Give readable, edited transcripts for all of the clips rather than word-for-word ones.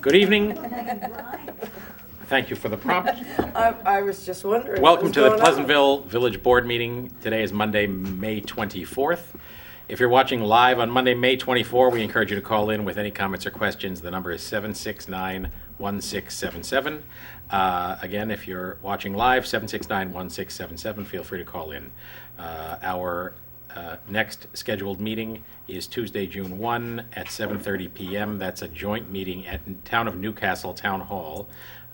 Good evening. Thank you for the prompt. I was just wondering. Welcome to the Pleasantville Village Board meeting. Today is Monday, May 24th. If you're watching live on Monday, May 24, we encourage you to call in with any comments or questions. The number is 769-1677. Again, if you're watching live, 769-1677, feel free to call in. Our next scheduled meeting is Tuesday, June 1 at 7:30 p.m. That's a joint meeting at Town of Newcastle Town Hall.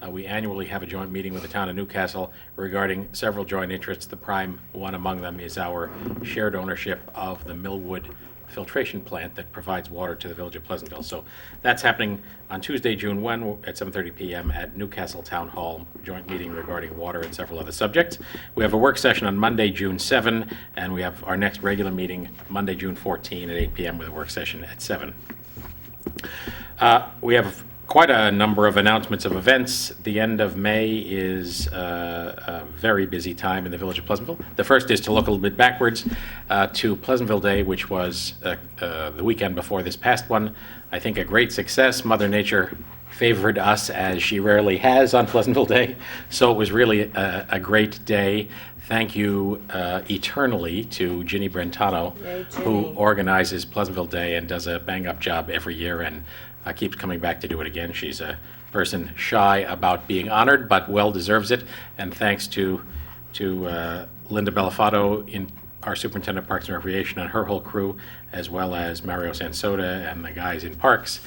We annually have a joint meeting with the Town of Newcastle regarding several joint interests. The prime one among them is our shared ownership of the Millwood filtration plant that provides water to the village of Pleasantville. So that's happening on Tuesday, June 1 at 7:30 p.m. at Newcastle Town Hall, joint meeting regarding water and several other subjects. We have a work session on Monday, June 7, and we have our next regular meeting Monday, June 14 at 8 p.m. with a work session at 7. We have quite a number of announcements of events. The end of May is a very busy time in the village of Pleasantville. The first is to look a little bit backwards to Pleasantville Day, which was the weekend before this past one. I think a great success. Mother Nature favored us as she rarely has on Pleasantville Day, so it was really a great day. Thank you eternally to Ginny Brentano, who organizes Pleasantville Day and does a bang-up job every year, and keeps coming back to do it again. She's a person shy about being honored, but well deserves it. And thanks to Linda Bellafato, our superintendent of Parks and Recreation, and her whole crew, as well as Mario Sansoda and the guys in Parks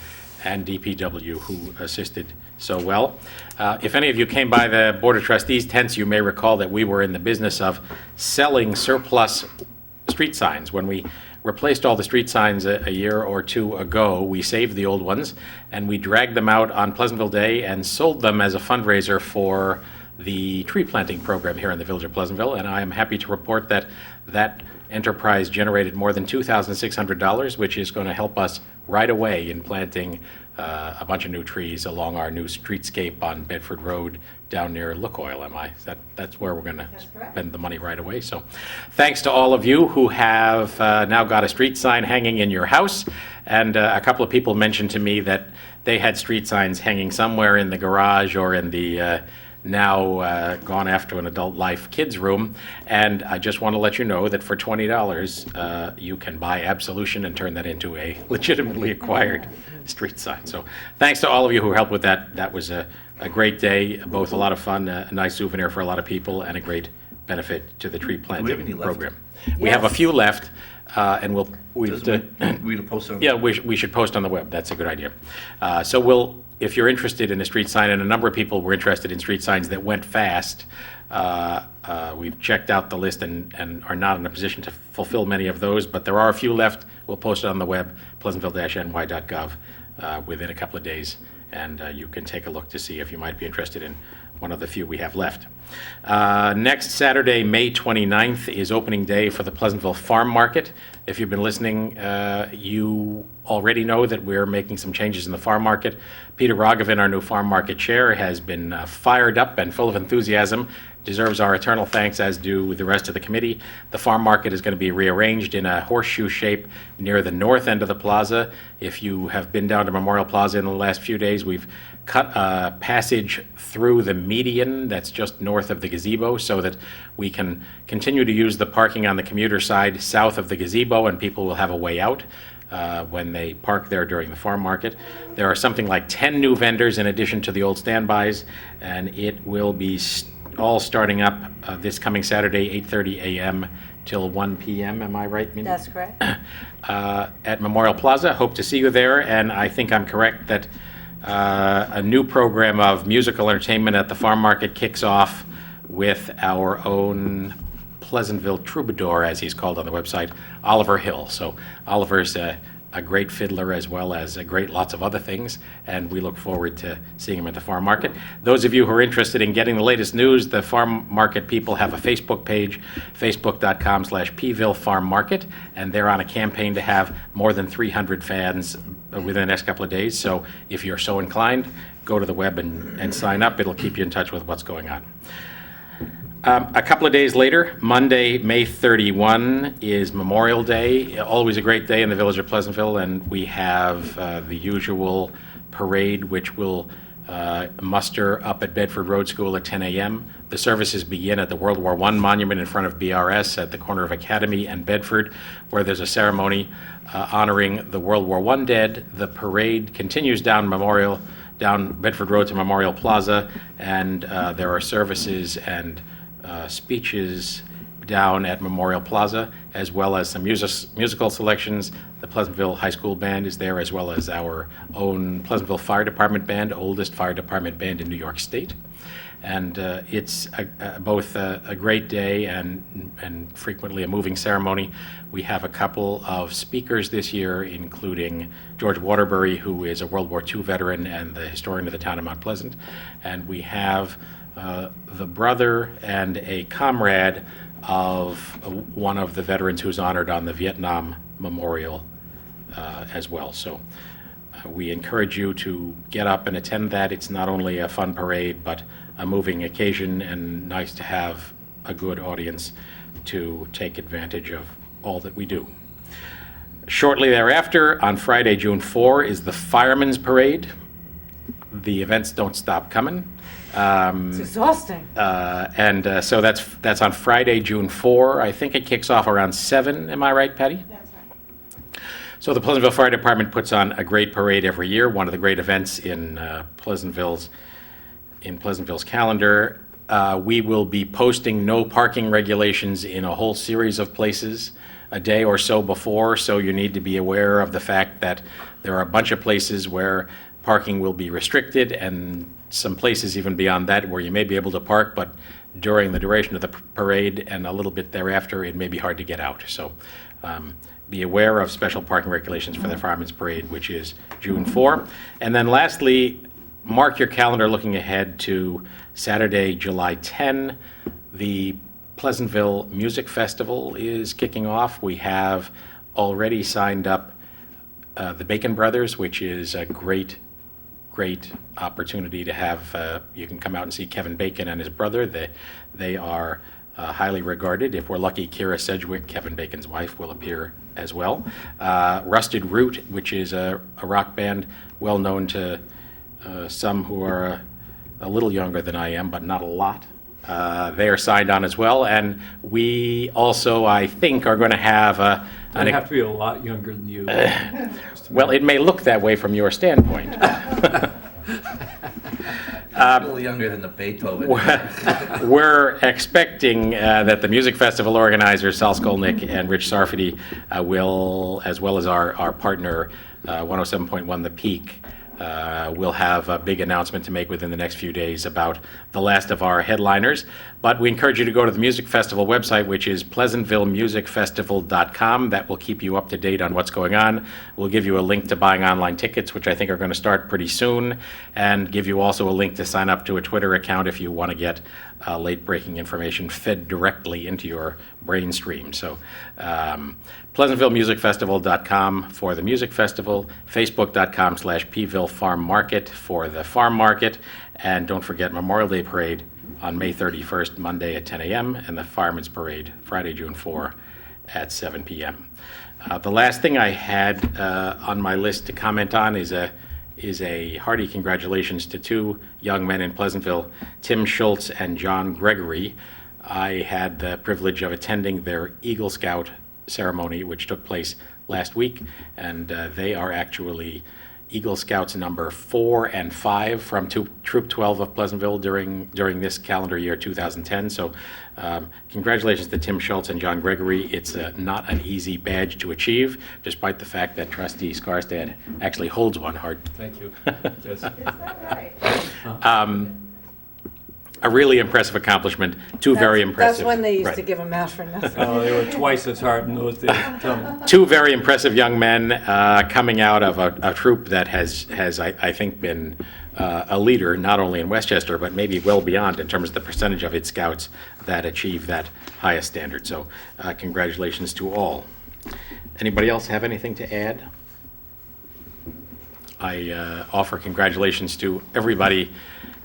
and DPW who assisted so well. If any of you came by the Board of Trustees tents, you may recall that we were in the business of selling surplus street signs. When we replaced all the street signs a year or two ago, we saved the old ones and we dragged them out on Pleasantville Day and sold them as a fundraiser for the tree planting program here in the village of Pleasantville. And I am happy to report that that enterprise generated more than $2,600, which is going to help us right away in planting a bunch of new trees along our new streetscape on Bedford Road down near Lukoil. That's where we're going to spend the money right away. So thanks to all of you who have now got a street sign hanging in your house. And a couple of people mentioned to me that they had street signs hanging somewhere in the garage or in the now gone after an adult life kids room. And I just want to let you know that for $20 you can buy absolution and turn that into a legitimately acquired street sign. So thanks to all of you who helped with that. That was a great day, both a lot of fun, a nice souvenir for a lot of people, and a great benefit to the tree planting program. We have a few left. And we post on. Yeah, we should post on the web. That's a good idea. If you're interested in a street sign, and a number of people were interested in street signs that went fast, we've checked out the list and are not in a position to fulfill many of those, but there are a few left. We'll post it on the web, pleasantville-ny.gov, within a couple of days, and you can take a look to see if you might be interested in one of the few we have left. Next Saturday, May 29th, is opening day for the Pleasantville Farm Market. If you've been listening, you already know that we're making some changes in the farm market. Peter Rogovin, our new farm market chair, has been fired up and full of enthusiasm. Deserves our eternal thanks, as do the rest of the committee. The farm market is going to be rearranged in a horseshoe shape near the north end of the plaza. If you have been down to Memorial Plaza in the last few days, we've cut a passage through the median that's just north of the gazebo so that we can continue to use the parking on the commuter side south of the gazebo, and people will have a way out when they park there during the farm market. There are something like 10 new vendors in addition to the old standbys, and it will be all starting up this coming Saturday, 8:30 a.m. till 1 p.m. Am I right, Mindy? That's correct. At Memorial Plaza. Hope to see you there, and I think I'm correct that a new program of musical entertainment at the farm market kicks off with our own Pleasantville troubadour, as he's called on the website, Oliver Hill. So Oliver's a great fiddler as well as lots of other things, and we look forward to seeing him at the farm market. Those of you who are interested in getting the latest news, the farm market people have a Facebook page, facebook.com/Pville Farm Market, and they're on a campaign to have more than 300 fans within the next couple of days. So if you're so inclined, go to the web and sign up. It'll keep you in touch with what's going on. A couple of days later, Monday, May 31, is Memorial Day. Always a great day in the village of Pleasantville, and we have the usual parade, which will muster up at Bedford Road School at 10 a.m. The services begin at the World War I monument in front of BRS at the corner of Academy and Bedford, where there's a ceremony honoring the World War I dead. The parade continues down Bedford Road to Memorial Plaza, and there are services and speeches down at Memorial Plaza, as well as some musical selections. The Pleasantville High School Band is there, as well as our own Pleasantville Fire Department Band, oldest fire department band in New York State. And it's both a great day and frequently a moving ceremony. We have a couple of speakers this year, including George Waterbury, who is a World War II veteran and the historian of the town of Mount Pleasant. And we have the brother and a comrade of one of the veterans who's honored on the Vietnam Memorial as well. So we encourage you to get up and attend that. It's not only a fun parade, but a moving occasion, and nice to have a good audience to take advantage of all that we do. Shortly thereafter, on Friday, June 4, is the Fireman's Parade. The events don't stop coming. It's exhausting. So that's on Friday, June 4. I think it kicks off around 7. Am I right, Patty? That's right. So the Pleasantville Fire Department puts on a great parade every year, one of the great events in Pleasantville's calendar. We will be posting no parking regulations in a whole series of places a day or so before, so you need to be aware of the fact that there are a bunch of places where parking will be restricted, and some places even beyond that where you may be able to park, but during the duration of the parade and a little bit thereafter, it may be hard to get out. So be aware of special parking regulations for the Fireman's Parade, which is June 4. And then lastly, mark your calendar looking ahead to Saturday, July 10. The Pleasantville Music Festival is kicking off. We have already signed up the Bacon Brothers, which is a great opportunity to have. You can come out and see Kevin Bacon and his brother. They are highly regarded. If we're lucky, Kira Sedgwick, Kevin Bacon's wife, will appear as well. Rusted Root, which is a rock band well known to some who are a little younger than I am, but not a lot. They are signed on as well. And we also, I think, are going to have I'd have to be a lot younger than you. well, it may look that way from your standpoint. A little younger than the Beethoven. We're expecting that the music festival organizers, Sal Skolnick and Rich Sarfati, will, as well as our partner, 107.1 The Peak, we'll have a big announcement to make within the next few days about the last of our headliners. But we encourage you to go to the Music Festival website, which is pleasantvillemusicfestival.com. That will keep you up to date on what's going on. We'll give you a link to buying online tickets, which I think are going to start pretty soon, and give you also a link to sign up to a Twitter account if you want to get late-breaking information fed directly into your brain stream. So pleasantvillemusicfestival.com for the music festival, facebook.com/Pville Farm Market for the farm market, and don't forget Memorial Day Parade on May 31st, Monday at 10 a.m., and the Fireman's Parade, Friday, June 4 at 7 p.m. The last thing I had on my list to comment on is a hearty congratulations to two young men in Pleasantville, Tim Schultz and John Gregory. I had the privilege of attending their Eagle Scout ceremony, which took place last week, and they are actually Eagle Scouts number 4 and 5 from Troop 12 of Pleasantville during this calendar year 2010. So congratulations to Tim Schultz and John Gregory. It's not an easy badge to achieve, despite the fact that Trustee Skarstad actually holds one hard. Thank you. Yes. Is that right? A really impressive accomplishment. Two very impressive. That's when they used right. to give them out for nothing. Oh, they were twice as hard in those days. Tell me. Two very impressive young men coming out of a troop that has I think, been a leader not only in Westchester, but maybe well beyond in terms of the percentage of its scouts that achieve that highest standard. So congratulations to all. Anybody else have anything to add? I offer congratulations to everybody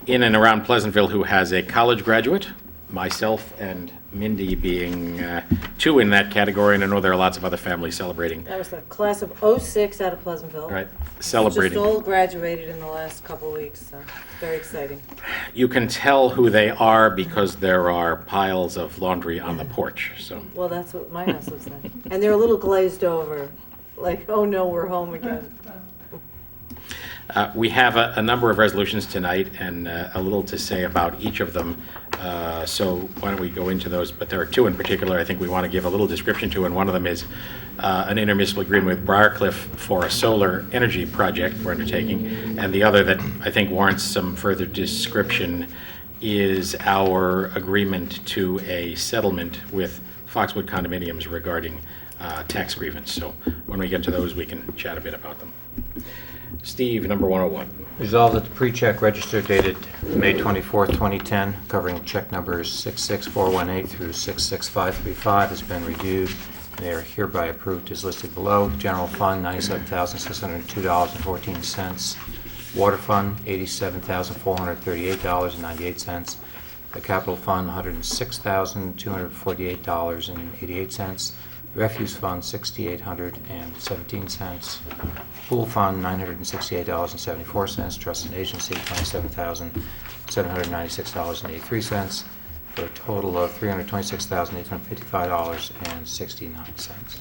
in and around Pleasantville who has a college graduate. myself and Mindy being two in that category, and I know there are lots of other families celebrating, That was the class of '06 out of Pleasantville. right? Celebrating. Just all graduated in the last couple of weeks, so it's very exciting. You can tell who they are because there are piles of laundry on the porch, so. Well, that's what my house looks like. And they're a little glazed over, like, oh no, we're home again. We have a number of resolutions tonight and a little to say about each of them. So why don't we go into those? But there are two in particular I think we want to give a little description to, and one of them is an intermunicipal agreement with Briarcliff for a solar energy project we're undertaking. And the other that I think warrants some further description is our agreement to a settlement with Foxwood condominiums regarding tax grievance. So when we get to those, we can chat a bit about them. Steve, number 101. Resolved that the pre-check register dated May 24th, 2010, covering check numbers 66418 through 66535 has been reviewed. They are hereby approved as listed below. General Fund, $97,602.14. Water Fund, $87,438.98. The Capital Fund, $106,248.88. Refuse Fund, $6,817. Pool Fund, $968.74. Trust and Agency, $27,796.83, for a total of $326,855.69.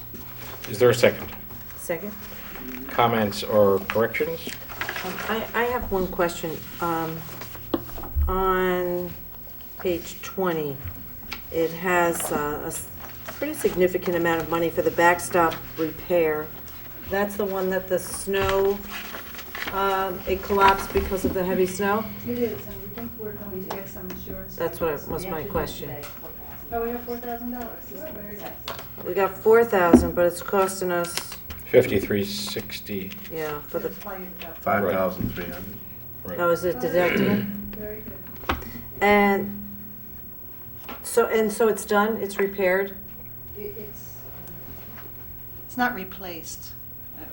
Is there a second? Second? Comments or corrections? I have one question. On page 20, it has a pretty significant amount of money for the backstop repair. That's the one that the snow, it collapsed because of the heavy snow? It is, and we think we're going to get some insurance. That's what was my question. Oh, we have $4,000. This is very nice. We got 4,000, but it's costing us, 5360. yeah, for the, $5,300. oh, is it deductible? Very good. And so it's done, it's repaired? It's not replaced.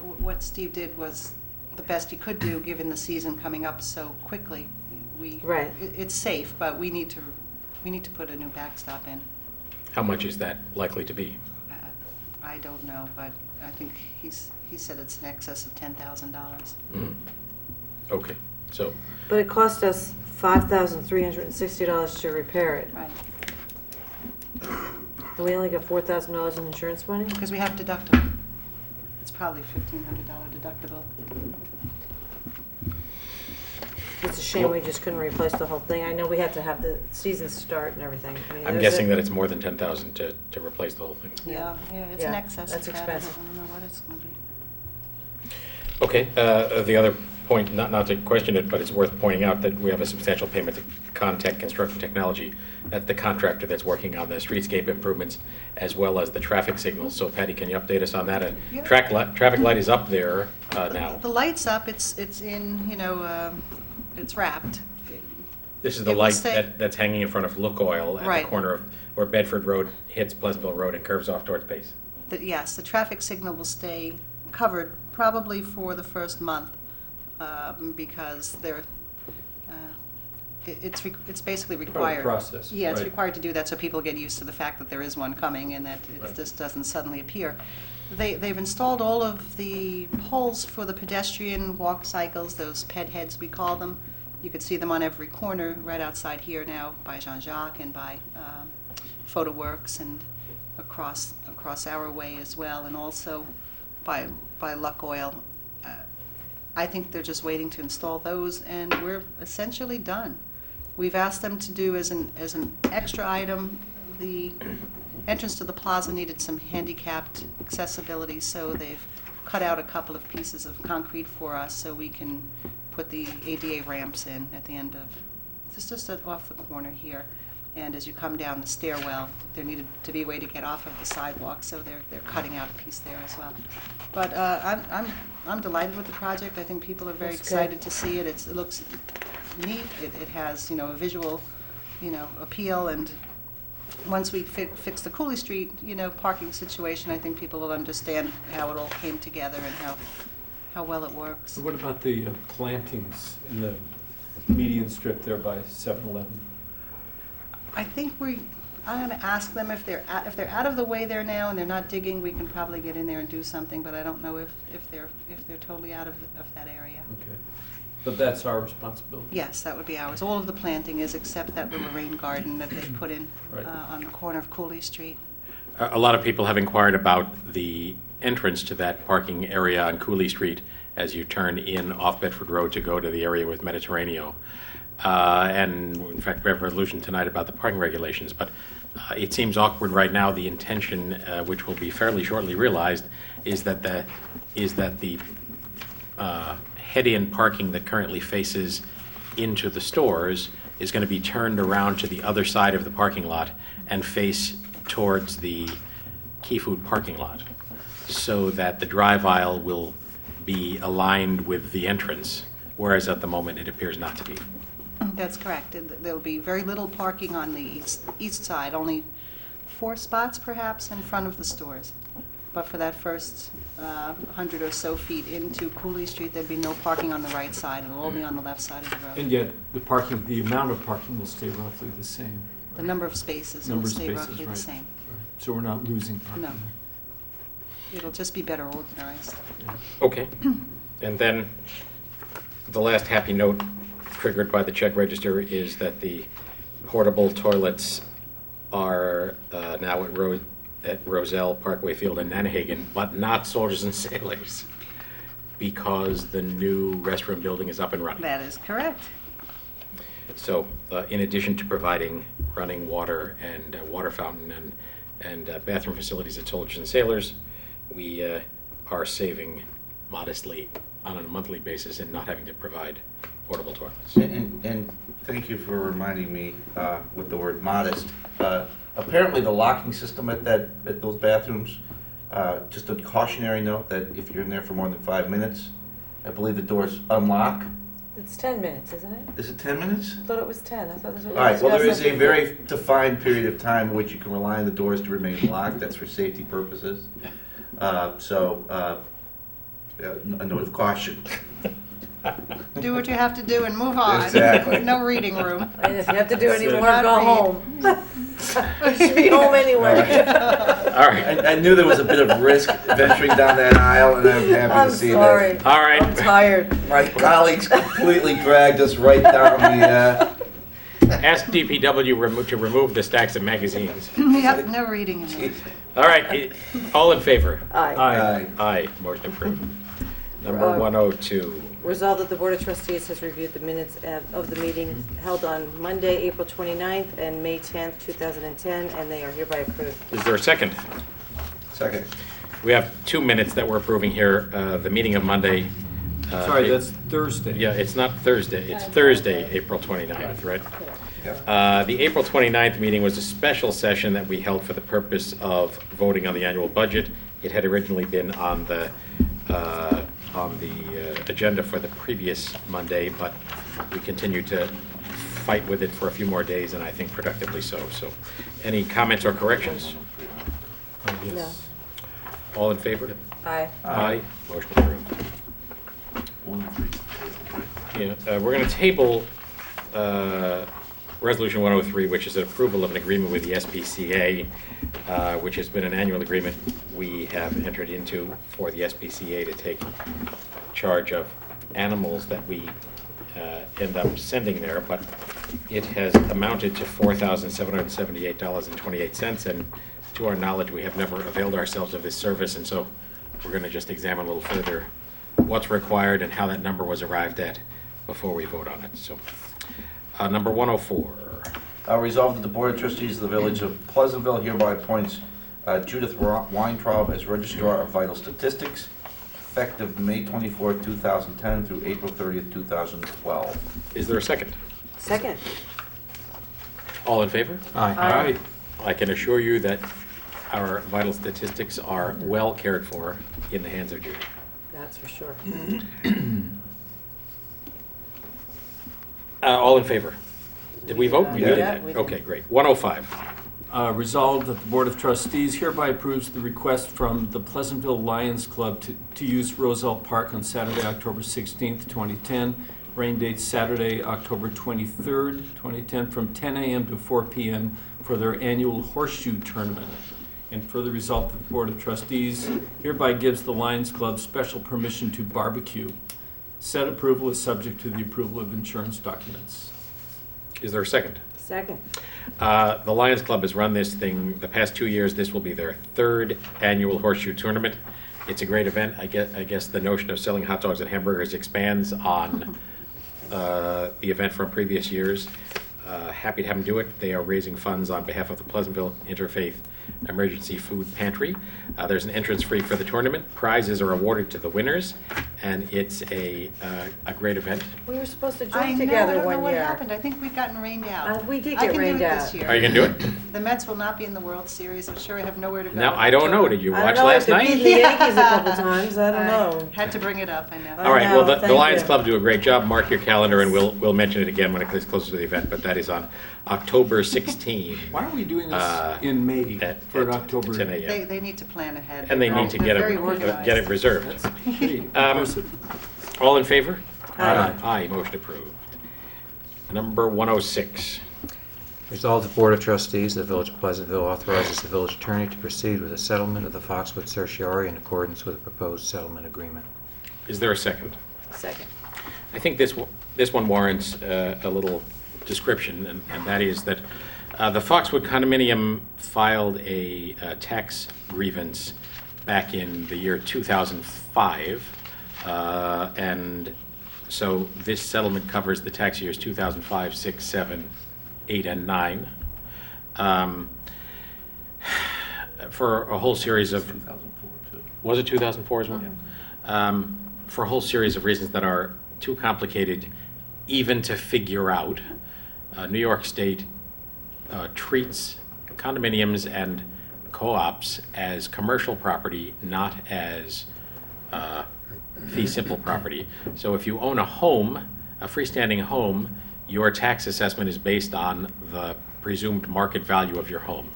What Steve did was the best he could do, given the season coming up so quickly. Right. It's safe, but we need to put a new backstop in. How much is that likely to be? I don't know, but I think he said it's in excess of $10,000. Okay, so, But it cost us $5,360 to repair it. Right. And we only got $4,000 in insurance money? Because we have deductible. It's probably $1,500 deductible. It's a shame we just couldn't replace the whole thing. I know we had to have the season start and everything. I mean, I'm there's guessing a- that it's more than 10,000 to replace the whole thing. Yeah, it's Yeah, in excess that's of that. expensive. I don't know what it's going to be. Okay, the other point, not to question it, but it's worth pointing out that we have a substantial payment to Contech Construction Technology. That's the contractor that's working on the streetscape improvements as well as the traffic signals. So Patty, can you update us on that? And Yeah. traffic light is up there now. The light's up. It's in, it's wrapped. This is the It will light stay- that's hanging in front of Look Oil at the Right. corner of where Bedford Road hits Pleasantville Road and curves off towards Pace. Yes, the traffic signal will stay covered probably for the first month, because it's basically required. process, Yeah, it's right. required to do that so people get used to the fact that there is one coming and that it Right. just doesn't suddenly appear. They've installed all of the poles for the pedestrian walk cycles, those ped heads we call them. You could see them on every corner right outside here now by Jean-Jacques and by Photo Works and across our way as well, and also by Luck Oil. I think they're just waiting to install those, and we're essentially done. We've asked them to do as an extra item, the entrance to the plaza needed some handicapped accessibility, so they've cut out a couple of pieces of concrete for us so we can put the ADA ramps in at the end of, just off the corner here. And as you come down the stairwell, there needed to be a way to get off of the sidewalk, so they're cutting out a piece there as well. But I'm delighted with the project. I think people are very That's good. excited to see it. It looks neat. It has, a visual, appeal. And once we fix the Cooley Street, parking situation, I think people will understand how it all came together and how well it works. What about the plantings in the median strip there by 7-Eleven? I think I'm gonna ask them if they're out of the way there now and they're not digging, we can probably get in there and do something, but I don't know if they're totally out of that area. Okay. But that's our responsibility. Yes, that would be ours. All of the planting is except that little rain garden that they put in Right. on the corner of Cooley Street. A lot of people have inquired about the entrance to that parking area on Cooley Street as you turn in off Bedford Road to go to the area with Mediterraneo. And in fact, we have a resolution tonight about the parking regulations, but it seems awkward right now. The intention, which will be fairly shortly realized, is that the head-in parking that currently faces into the stores is going to be turned around to the other side of the parking lot and face towards the Key Food parking lot, so that the drive aisle will be aligned with the entrance, whereas at the moment it appears not to be. That's correct. There'll be very little parking on the east side, only 4 spots perhaps in front of the stores. But for that first 100 or so feet into Cooley Street, there'd be no parking on the right side. It'll all be on the left side of the road. And yet, the amount of parking will stay roughly the same. The number of spaces will Number of stay spaces, roughly the right. same. So we're not losing parking. No. It'll just be better organized. Okay. And then the last happy note triggered by the check register is that the portable toilets are now at Roselle, Parkway Field, and Nanahagan, but not Soldiers and Sailors, because the new restroom building is up and running. That is correct. So in addition to providing running water and water fountain and bathroom facilities at Soldiers and Sailors, we are saving modestly on a monthly basis and not having to provide portable toilets. And thank you for reminding me with the word modest. Apparently the locking system at those bathrooms, just a cautionary note that if you're in there for more than 5 minutes, I believe the doors unlock. It's 10 minutes, isn't it? Is it 10 minutes? I thought it was 10. I thought this was. All right, well, there is a very defined period of time in which you can rely on the doors to remain locked. That's for safety purposes. A note of caution. Do what you have to do and move on. Exactly. No reading room. And if you have to do any more, Not go read. home. You should be home anyway. All right. I knew there was a bit of risk venturing down that aisle, and I'm happy I'm to see sorry. that. All right. I'm tired. My colleagues completely dragged us right down the. Ask DPW to remove the stacks of magazines. Yep, no reading in there. All right. All in favor? Aye. Aye. Aye. Motion approved. Number 102. Resolved that the Board of Trustees has reviewed the minutes of the meeting held on Monday, April 29th and May 10th, 2010, and they are hereby approved. Is there a second? Second. We have 2 minutes that we're approving here. The meeting of Monday. Sorry, that's Thursday. Yeah, it's not Thursday. It's Thursday, April 29th, right? The April 29th meeting was a special session that we held for the purpose of voting on the annual budget. It had originally been on the agenda for the previous Monday, but we continued to fight with it for a few more days, and I think productively so. So, any comments or corrections? Yes. All in favor? Aye. Aye. Motion approved. Yeah, we're going to table Resolution 103, which is an approval of an agreement with the SPCA, which has been an annual agreement we have entered into for the SPCA to take charge of animals that we end up sending there, but it has amounted to $4,778.28, and to our knowledge, we have never availed ourselves of this service, and so we're going to just examine a little further what's required and how that number was arrived at before we vote on it. So, number 104. Resolved that the Board of Trustees of the Village of Pleasantville hereby appoints Judith Weintraub as Registrar of Vital Statistics, effective May 24th, 2010 through April 30th, 2012. Is there a second? Second. All in favor? Aye. Aye. I can assure you that our vital statistics are well cared for in the hands of Judy. That's for sure. All in favor? Did we vote? We Yeah. did Yeah, that. we did. Okay, great. 105. Resolved that the Board of Trustees hereby approves the request from the Pleasantville Lions Club to use Roselle Park on Saturday, October 16th, 2010, Rain date Saturday, October 23rd, 2010, from 10 a.m. to 4 p.m. for their annual Horseshoe Tournament. And further resolved that the Board of Trustees hereby gives the Lions Club special permission to barbecue. Said approval is subject to the approval of insurance documents. Is there a second? Second. The Lions Club has run this thing the past 2 years. This will be their third annual Horseshoe Tournament. It's a great event. I guess the notion of selling hot dogs and hamburgers expands on the event from previous years. Happy to have them do it. They are raising funds on behalf of the Pleasantville Interfaith Emergency Food Pantry. There's an entrance fee for the tournament. Prizes are awarded to the winners, and it's a great event. We were supposed to I join know, I together don't know one what year. happened. I think we've gotten rained out. We did I get can rained do it out. this year. Are you going to do it? The Mets will not be in the World Series. I'm sure I have nowhere to go. Now, I don't know. Did you I watch don't know, last I beat night? the Yankees a couple times, I don't know. Had to bring it up, I know. All right, well, the thank Lions you. Club do a great job. Mark your calendar, and we'll mention it again when it gets closer to the event, but that is on October 16 Why are we doing this in May at for an October? 10 a.m. They need to plan ahead. And they need to They're get very it organized. reserved. Hey, All in favor? Aye. Aye, motion approved. Number 106. Resolved, the Board of Trustees of the Village of Pleasantville authorizes the village attorney to proceed with a settlement of the Foxwood Certiorari in accordance with the proposed settlement agreement. Is there a second? Second. I think this one warrants a little description, and that is that the Foxwood condominium filed a tax grievance back in the year 2005, and so this settlement covers the tax years 2005, 6, 7, 8, and 9. For a whole series of... 2004, too. Was it 2004 as well? For a whole series of reasons that are too complicated even to figure out. New York State treats condominiums and co-ops as commercial property, not as fee simple property. So if you own a home, a freestanding home, your tax assessment is based on the presumed market value of your home.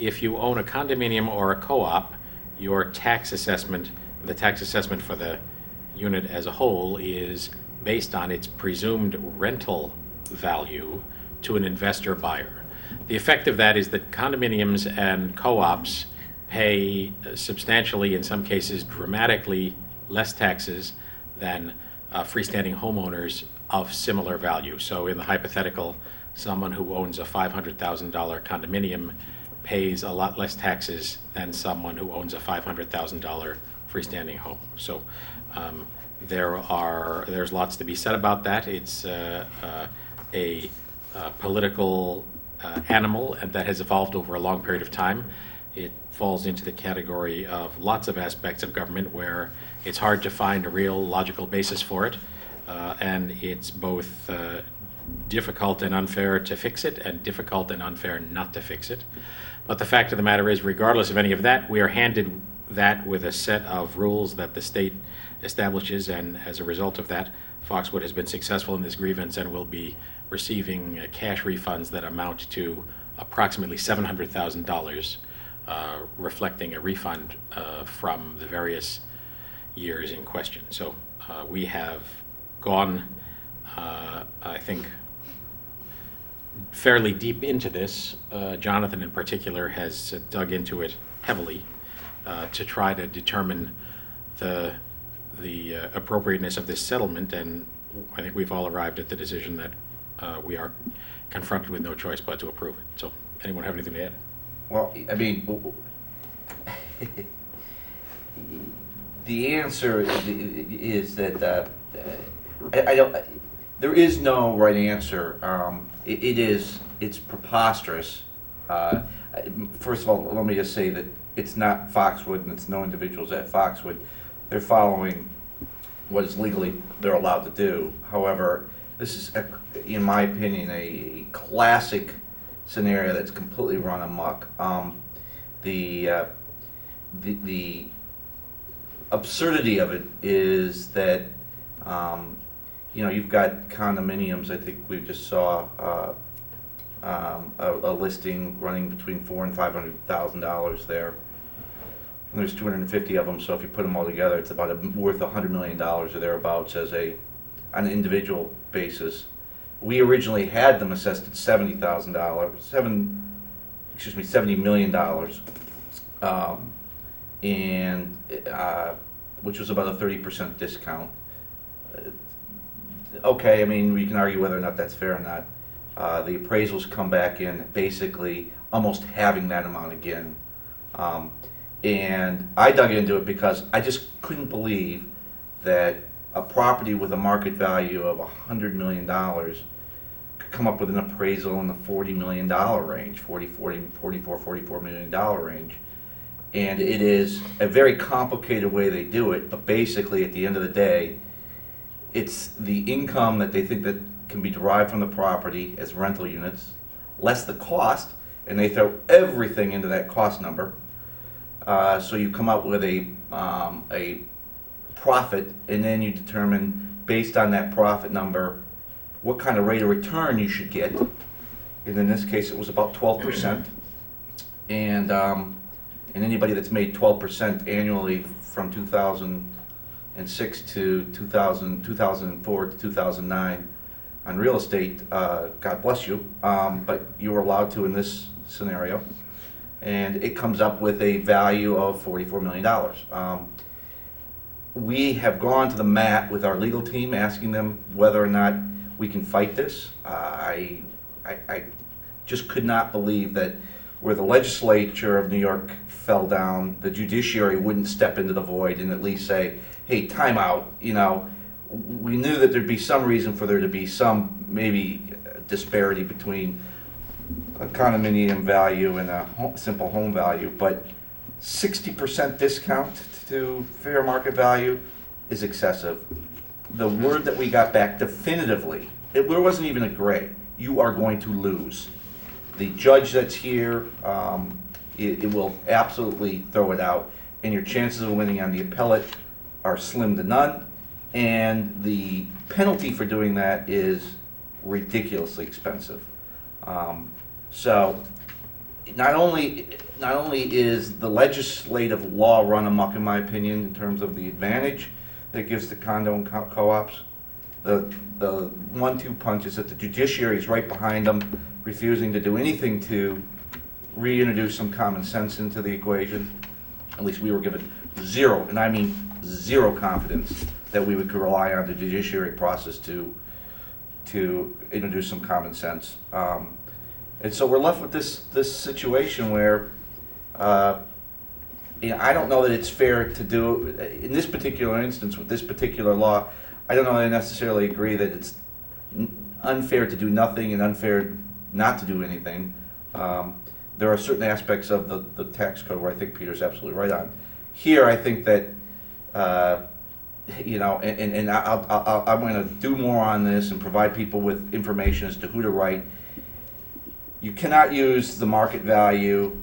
If you own a condominium or a co-op, your tax assessment, the tax assessment for the unit as a whole, is based on its presumed rental value to an investor buyer. The effect of that is that condominiums and co-ops pay substantially, in some cases dramatically, less taxes than freestanding homeowners of similar value. So in the hypothetical, someone who owns a $500,000 condominium pays a lot less taxes than someone who owns a $500,000 freestanding home. So there's lots to be said about that. It's a political animal, and that has evolved over a long period of time. It falls into the category of lots of aspects of government where it's hard to find a real logical basis for it, and it's both difficult and unfair to fix it, and difficult and unfair not to fix it. But the fact of the matter is, regardless of any of that, we are handed that with a set of rules that the state establishes, and as a result of that, Foxwood has been successful in this grievance and will be receiving cash refunds that amount to approximately $700,000, reflecting a refund from the various years in question. So we have gone, I think, fairly deep into this. Jonathan in particular has dug into it heavily to try to determine the appropriateness of this settlement, and I think we've all arrived at the decision that we are confronted with no choice but to approve it. So anyone have anything to add? Well, I mean, the answer is that I don't. There is no right answer. It's preposterous. First of all, let me just say that it's not Foxwood, and it's no individuals at Foxwood. They're following what is legally they're allowed to do. However, this is, in my opinion, a classic scenario that's completely run amok. The absurdity of it is that you've got condominiums. I think we just saw a listing running between $400,000 and $500,000 there. And there's 250 of them, so if you put them all together, it's about worth $100 million or thereabouts as a on an individual basis. We originally had them assessed at $70,000, $70 million, and which was about a 30% discount. Okay, I mean, we can argue whether or not that's fair or not. The appraisals come back in basically almost having that amount again. And I dug into it because I just couldn't believe that a property with a market value of $100 million could come up with an appraisal in the $40 million range, $44 million range. And it is a very complicated way they do it, but basically at the end of the day, it's the income that they think that can be derived from the property as rental units, less the cost, and they throw everything into that cost number. So you come up with a profit, and then you determine, based on that profit number, what kind of rate of return you should get. And in this case, it was about 12%. And anybody that's made 12% annually from 2006 to 2004 to 2009 on real estate, God bless you, but you were allowed to in this scenario. And it comes up with a value of $44 million. We have gone to the mat with our legal team, asking them whether or not we can fight this. I just could not believe that where the legislature of New York fell down, the judiciary wouldn't step into the void and at least say, hey, time out. You know, we knew that there'd be some reason for there to be some maybe disparity between a condominium value and a simple home value, but 60% discount to fair market value is excessive. The word that we got back definitively, there wasn't even a gray, you are going to lose. The judge that's here, it will absolutely throw it out, and your chances of winning on the appellate are slim to none, and the penalty for doing that is ridiculously expensive. So not only is the legislative law run amok, in my opinion, in terms of the advantage that it gives to condo and co-ops, the 1-2 punch is that the judiciary is right behind them, refusing to do anything to reintroduce some common sense into the equation. At least we were given zero, and I mean zero, confidence that we could rely on the judiciary process to introduce some common sense. And so we're left with this situation where I don't know that it's fair to do, in this particular instance with this particular law, I don't know that I necessarily agree that it's unfair to do nothing and unfair not to do anything. There are certain aspects of the tax code where I think Peter's absolutely right on. Here, I think that, you know, and I'm going to do more on this and provide people with information as to who to write. You cannot use the market value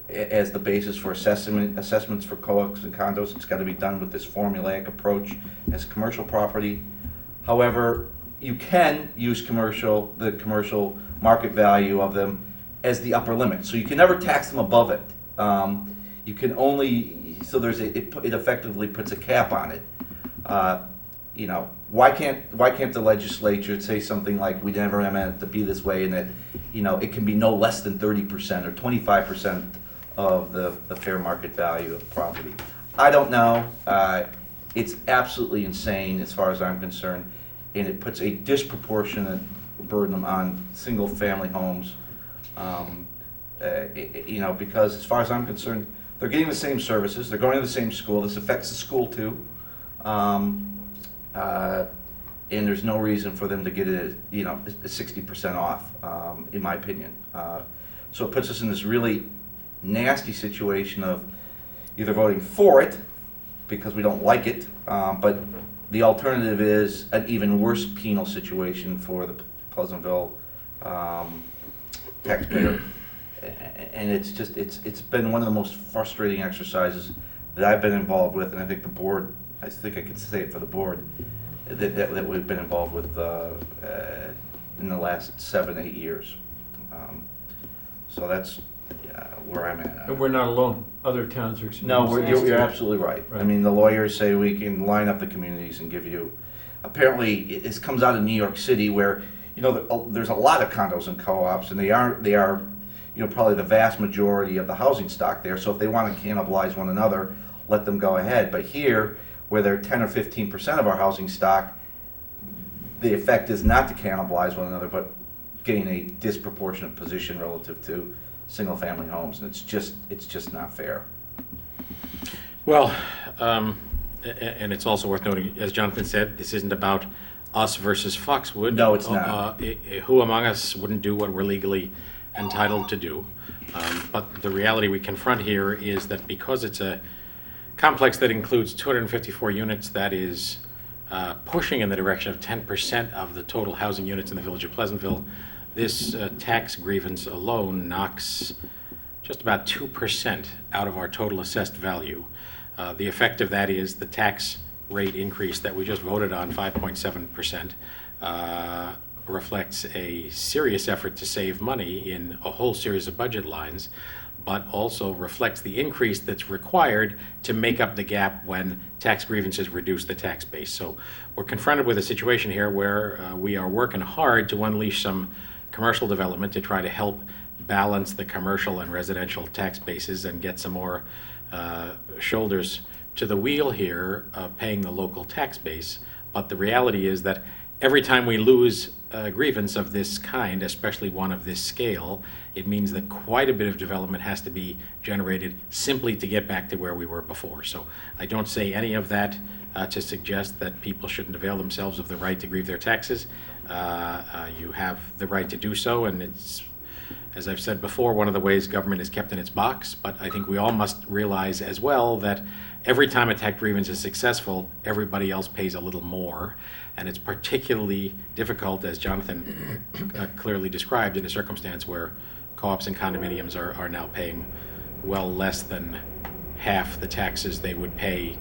as the basis for assessments for co-ops and condos. It's got to be done with this formulaic approach as commercial property. However, you can use the commercial market value of them as the upper limit. So you can never tax them above it. You can only, so it effectively puts a cap on it. You know, why can't the legislature say something like, we never meant it to be this way, and that, you know, it can be no less than 30% or 25% of the fair market value of property? I don't know. It's absolutely insane as far as I'm concerned, and it puts a disproportionate burden on single-family homes. You know, because as far as I'm concerned, they're getting the same services, they're going to the same school. This affects the school too. And there's no reason for them to get it, you know, 60% off, in my opinion. So it puts us in this really nasty situation of either voting for it because we don't like it, but the alternative is an even worse penal situation for the Pleasantville taxpayer. And it's just, it's been one of the most frustrating exercises that I've been involved with, and I think the board, I think I can say it for the board, that we've been involved with in the last 7-8 years. So that's where I'm at. And we're not alone. Other towns are experiencing No, this you're too. absolutely right. I Right. mean, the lawyers say we can line up the communities and give you apparently this comes out of New York City where, there's a lot of condos and co-ops, and they are, probably the vast majority of the housing stock there. So if they want to cannibalize one another, let them go ahead. But here, where they're 10 or 15% of our housing stock, the effect is not to cannibalize one another, but gain a disproportionate position relative to single-family homes, and it's just not fair. Well, and it's also worth noting, as Jonathan said, this isn't about us versus Foxwood. No, it's not. Who among us wouldn't do what we're legally entitled to do? But the reality we confront here is that because it's a complex that includes 254 units, that is pushing in the direction of 10% of the total housing units in the village of Pleasantville, this tax grievance alone knocks just about 2% out of our total assessed value. The effect of that is the tax rate increase that we just voted on, 5.7%, reflects a serious effort to save money in a whole series of budget lines, but also reflects the increase that's required to make up the gap when tax grievances reduce the tax base. So we're confronted with a situation here where we are working hard to unleash some commercial development to try to help balance the commercial and residential tax bases and get some more shoulders to the wheel here of paying the local tax base. But the reality is that every time we lose a grievance of this kind, especially one of this scale, it means that quite a bit of development has to be generated simply to get back to where we were before. So I don't say any of that to suggest that people shouldn't avail themselves of the right to grieve their taxes. You have the right to do so, and it's, as I've said before, one of the ways government is kept in its box. But I think we all must realize as well that every time a tax grievance is successful, everybody else pays a little more. And it's particularly difficult, as Jonathan clearly described, in a circumstance where co-ops and condominiums are now paying well less than half the taxes they would pay,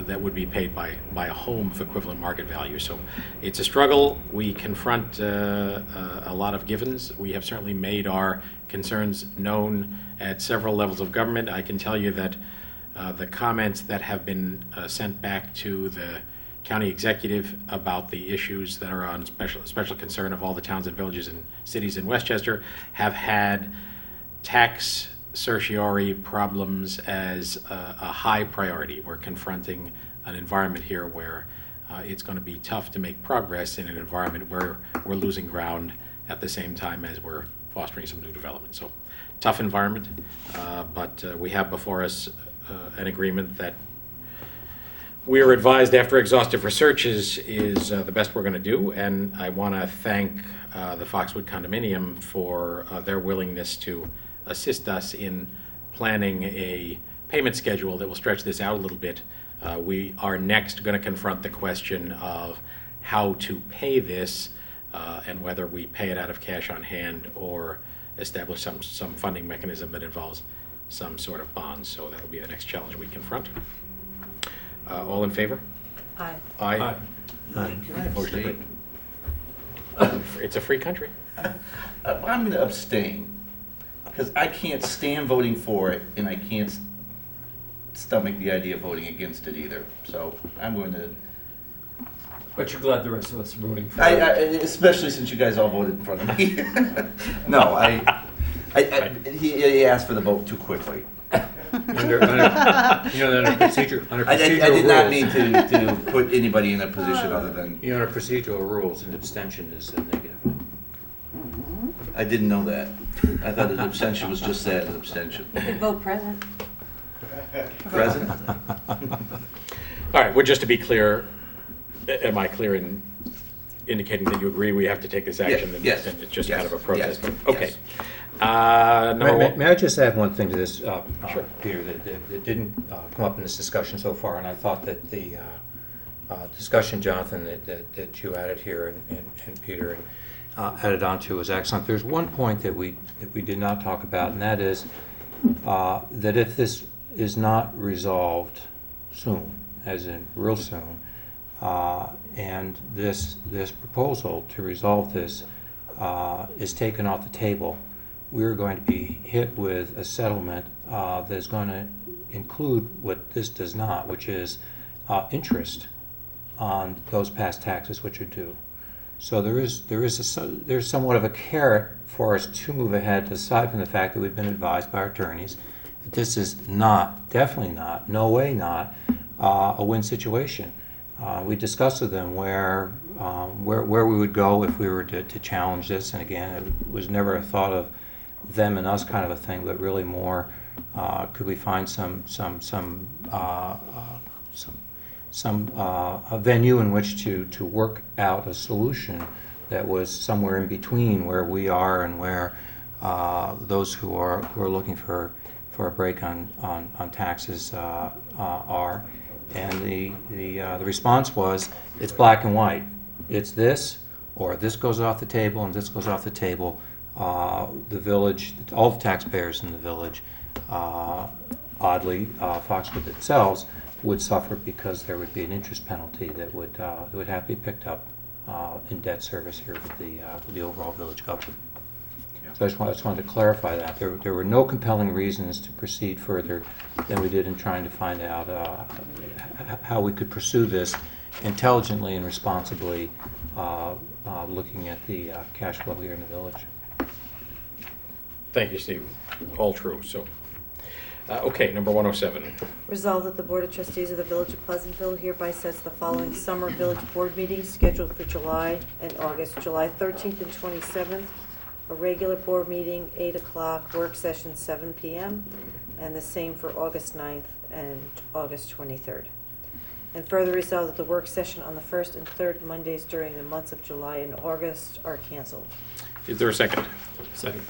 that would be paid by a home of equivalent market value. So it's a struggle. We confront a lot of givens. We have certainly made our concerns known at several levels of government. I can tell you that the comments that have been sent back to the county executive about the issues that are on special concern of all the towns and villages and cities in Westchester have had tax certiorari problems as a high priority. We're confronting an environment here where it's going to be tough to make progress in an environment where we're losing ground at the same time as we're fostering some new development. So tough environment, but we have before us an agreement that we are advised after exhaustive research is the best we're going to do, and I want to thank the Foxwood condominium for their willingness to assist us in planning a payment schedule that will stretch this out a little bit. We are next going to confront the question of how to pay this and whether we pay it out of cash on hand or establish some funding mechanism that involves some sort of bonds. So that will be the next challenge we confront. All in favor? Aye. Aye. Can I Motion abstain? It's a free country. I'm going to abstain, because I can't stand voting for it, and I can't stomach the idea of voting against it either. So I'm going to, But you're glad the rest of us are voting for it. especially since you guys all voted in front of me. No, he asked for the vote too quickly. Under procedural I did not rules. mean to put anybody in a position other than, Under procedural rules, an abstention is a negative. I didn't know that. I thought an abstention was just that, an abstention. You could vote present. Present? All right, well, just to be clear, am I clear in indicating that you agree we have to take this action? Yes. And it's just Yes. kind of a protest? Yes. Okay. Yes. Number one. May I just add one thing to this, Sure. Peter, that didn't come up in this discussion so far, and I thought that the discussion, Jonathan, that you added here and Peter added on to was excellent. There's one point that we did not talk about, and that is that if this is not resolved soon, as in real soon, and this proposal to resolve this is taken off the table, we're going to be hit with a settlement that is going to include what this does not, which is interest on those past taxes which are due. So there's somewhat of a carrot for us to move ahead, aside from the fact that we've been advised by our attorneys that this is not, definitely not, no way not, a win situation. We discussed with them where we would go if we were to challenge this, and again, it was never a thought of them and us kind of a thing, but really more, could we find a venue in which to work out a solution that was somewhere in between where we are and where those who are looking for a break on taxes are. And the response was, it's black and white. It's this, or this goes off the table and this goes off the table. The village, all the taxpayers in the village, oddly, Foxwood themselves, would suffer because there would be an interest penalty that would have to be picked up in debt service here with the overall village government. So I just wanted to clarify that. There were no compelling reasons to proceed further than we did in trying to find out how we could pursue this intelligently and responsibly, looking at the cash flow here in the village. Thank you, Steve. All true, so. Okay, number 107. Resolved that the Board of Trustees of the Village of Pleasantville hereby sets the following summer village board meetings scheduled for July and August. July 13th and 27th, a regular board meeting, 8 o'clock, work session, 7 p.m., and the same for August 9th and August 23rd. And further resolved that the work session on the first and third Mondays during the months of July and August are canceled. Is there a second? Second.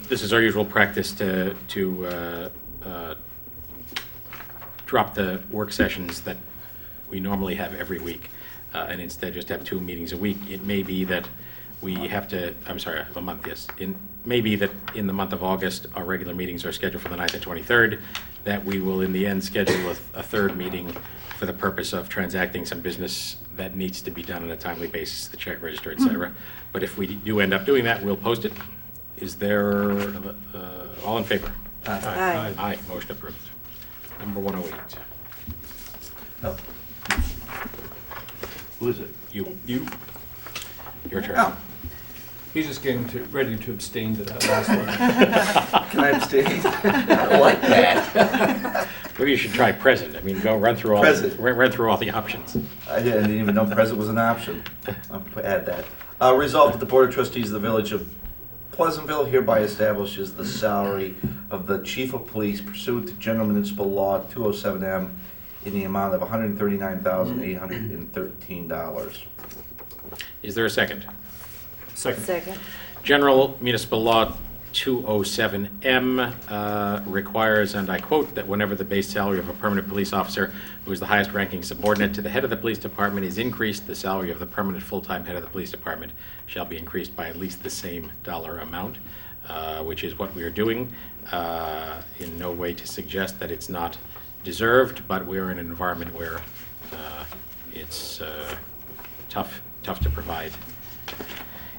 This is our usual practice to drop the work sessions that we normally have every week and instead just have 2 meetings a week. It may be that we have to, I'm sorry, a month, yes. It may be that in the month of August, our regular meetings are scheduled for the 9th and 23rd, that we will in the end schedule a third meeting for the purpose of transacting some business that needs to be done on a timely basis, the check register, et cetera. But if we do end up doing that, we'll post it. Is there, all in favor? Aye. Aye, motion approved. Number 108. Oh. Who is it? You. Your turn. Oh, He's just getting ready to abstain to that last one. can I abstain? I don't like that. Maybe you should try present. I mean, go run through all, Present. run through all the options. I didn't even know present was an option. I'll add that. Resolved that the Board of Trustees of the Village of Pleasantville hereby establishes the salary of the Chief of Police pursuant to General Municipal Law 207M in the amount of $139,813. Is there a second? Second. General Municipal Law 207M requires, and I quote, that whenever the base salary of a permanent police officer who is the highest ranking subordinate to the head of the police department is increased, the salary of the permanent full-time head of the police department shall be increased by at least the same dollar amount, which is what we are doing. In no way to suggest that it's not deserved, but we're in an environment where it's tough to provide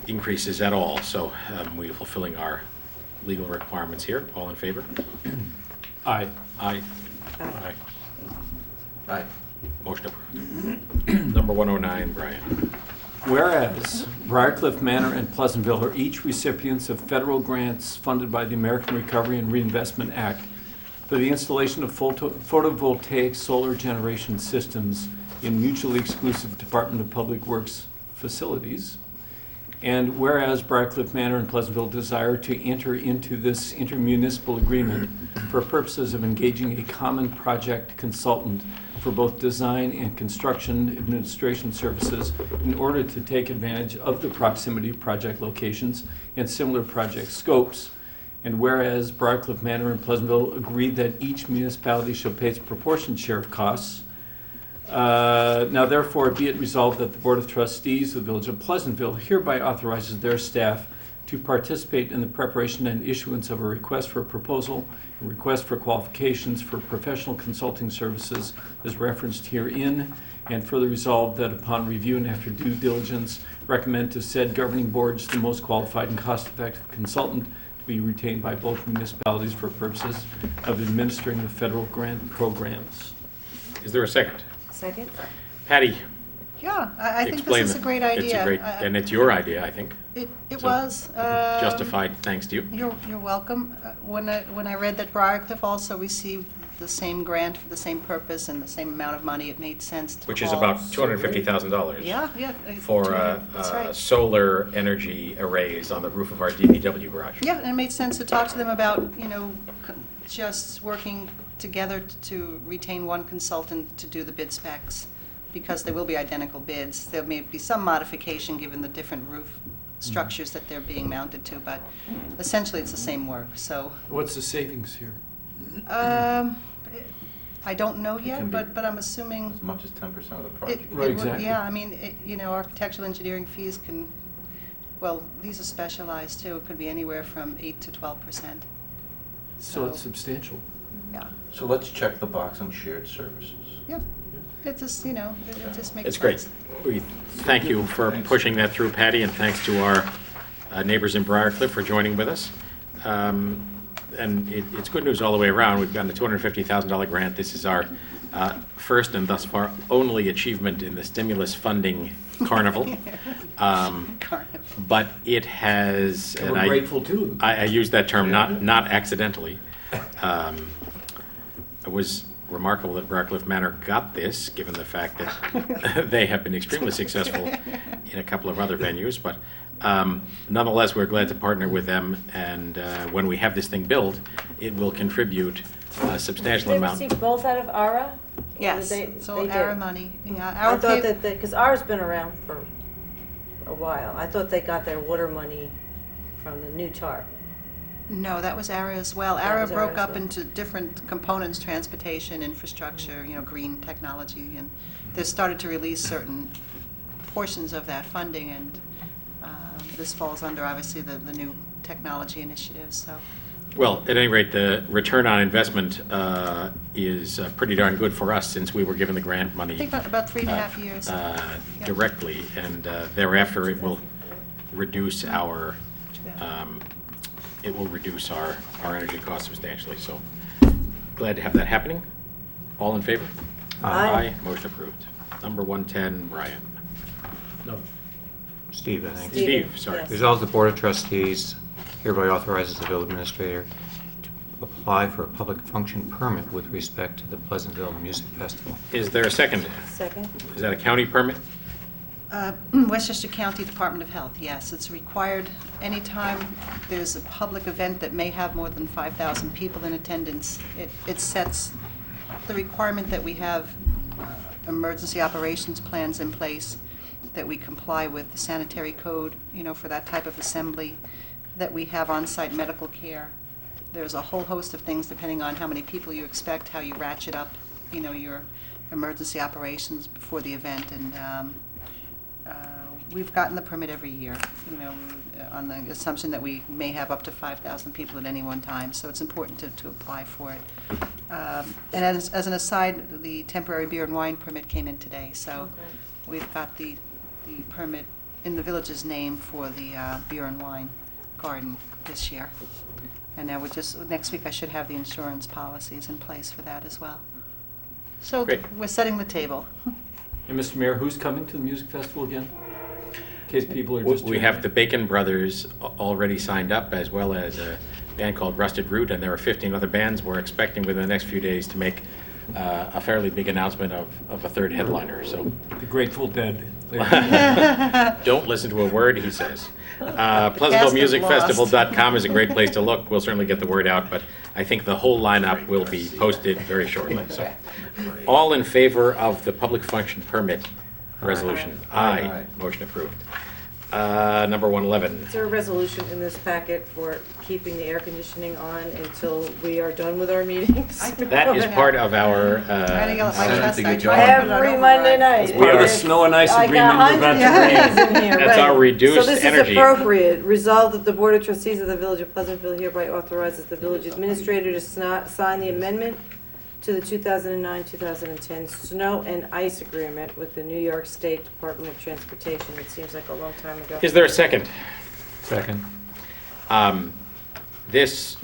increases at all. So we're fulfilling our legal requirements here. All in favor? Aye. Aye. Aye. Aye. Motion approved. Number 109, Brian. Whereas Briarcliff, Manor, and Pleasantville are each recipients of federal grants funded by the American Recovery and Reinvestment Act for the installation of photovoltaic solar generation systems in mutually exclusive Department of Public Works facilities. And whereas Briarcliff Manor and Pleasantville desire to enter into this intermunicipal agreement for purposes of engaging a common project consultant for both design and construction administration services in order to take advantage of the proximity of project locations and similar project scopes. And whereas Briarcliff Manor and Pleasantville agree that each municipality shall pay its proportionate share of costs, now therefore be it resolved that the Board of Trustees of the Village of Pleasantville hereby authorizes their staff to participate in the preparation and issuance of a request for a proposal, a request for qualifications for professional consulting services as referenced herein, and further resolved that upon review and after due diligence, recommend to said governing boards the most qualified and cost-effective consultant to be retained by both municipalities for purposes of administering the federal grant programs. Is there a second? Second. Patty, Yeah, I think explain. this is a great It's idea. a great, and it's your idea, I think. It So, was. Justified, thanks to you. You're welcome. When I read that Briarcliff also received the same grant for the same purpose and the same amount of money, it made sense to Which is call- about $250,000. Yeah. For That's right. solar energy arrays on the roof of our DPW garage. Yeah, and it made sense to talk to them about, just working together to retain one consultant to do the bid specs, because they will be identical bids. There may be some modification given the different roof structures that they're being mounted to, but essentially it's the same work, so. What's the savings here? I don't know can yet, be- but I'm assuming. As much as 10% of the It- project. it Right, would- exactly. Yeah, I mean, architectural engineering fees can, well, these are specialized too, it could be anywhere from 8 to 12%. So it's substantial. Yeah, So let's check the box on shared services. yeah, it just, it just makes sense. It's great. We thank you for pushing that through, Patty, and thanks to our neighbors in Briarcliff for joining with us. And it's good news all the way around. We've gotten a $250,000 grant. This is our first and thus far only achievement in the stimulus funding carnival. Carnival. But it has, And we're grateful too. I use that term not accidentally. It was remarkable that Briarcliff Manor got this, given the fact that they have been extremely successful in a couple of other venues. But nonetheless, we're glad to partner with them, and when we have this thing built, it will contribute a substantial They amount. received both out of ARA? Or Yes, they- it's all they did? ARA money. Yeah, I our thought pay- because ARA's been around for a while. I thought they got their water money from the new TARP. No, that was ARA as well. That ARA was ARA broke as up well. into different components, transportation, infrastructure, green technology, and they started to release certain portions of that funding, and this falls under, obviously, the new technology initiatives, so. Well, at any rate, the return on investment is pretty darn good for us, since we were given the grant money I think about 3.5 years. directly, and thereafter it will reduce our our energy costs substantially. So glad to have that happening. All in favor? Aye. Motion approved. Number 110, Brian. No. Steve, I think. Steve, sorry. yes. Resolves the Board of Trustees hereby authorizes the village administrator to apply for a public function permit with respect to the Pleasantville Music Festival. Is there a second? Second? Is that a county permit? Westchester County Department of Health, yes. It's required anytime there's a public event that may have more than 5,000 people in attendance. It sets the requirement that we have emergency operations plans in place, that we comply with the sanitary code, for that type of assembly, that we have on-site medical care. There's a whole host of things depending on how many people you expect, how you ratchet up, your emergency operations before the event, and we've gotten the permit every year, on the assumption that we may have up to 5,000 people at any one time, so it's important to apply for it. And as an aside, the temporary beer and wine permit came in today, so we've got the permit in the village's name for the beer and wine garden this year. And now next week I should have the insurance policies in place for that as well. So Great. we're setting the table. And Mr. Mayor, who's coming to the music festival again? In case people are just. We have the Bacon Brothers already signed up, as well as a band called Rusted Root, and there are 15 other bands. We're expecting within the next few days to make a fairly big announcement of a third headliner, so The Grateful Dead. don't listen to a word he says. PleasantvilleMusicFestival.com is a great place to look. We'll certainly get the word out, but I think the whole lineup will be posted very shortly. So, all in favor of the public function permit resolution? Aye. Motion approved. Number 111. Is there a resolution in this packet for keeping the air conditioning on until we are done with our meetings? That is part of our. Writing out my Sounds chest, like a I good tried job. to put it on Every override. Monday night. Part of the Yes. snow and ice I got agreement we're about 100 to bring. degrees in here, That's right. our reduced So this energy. is appropriate. Resolved that the Board of Trustees of the Village of Pleasantville hereby authorizes the village administrator to sign the amendment to the 2009-2010 snow and ice agreement with the New York State Department of Transportation. It seems like a long time ago. Is there a second? Second. This,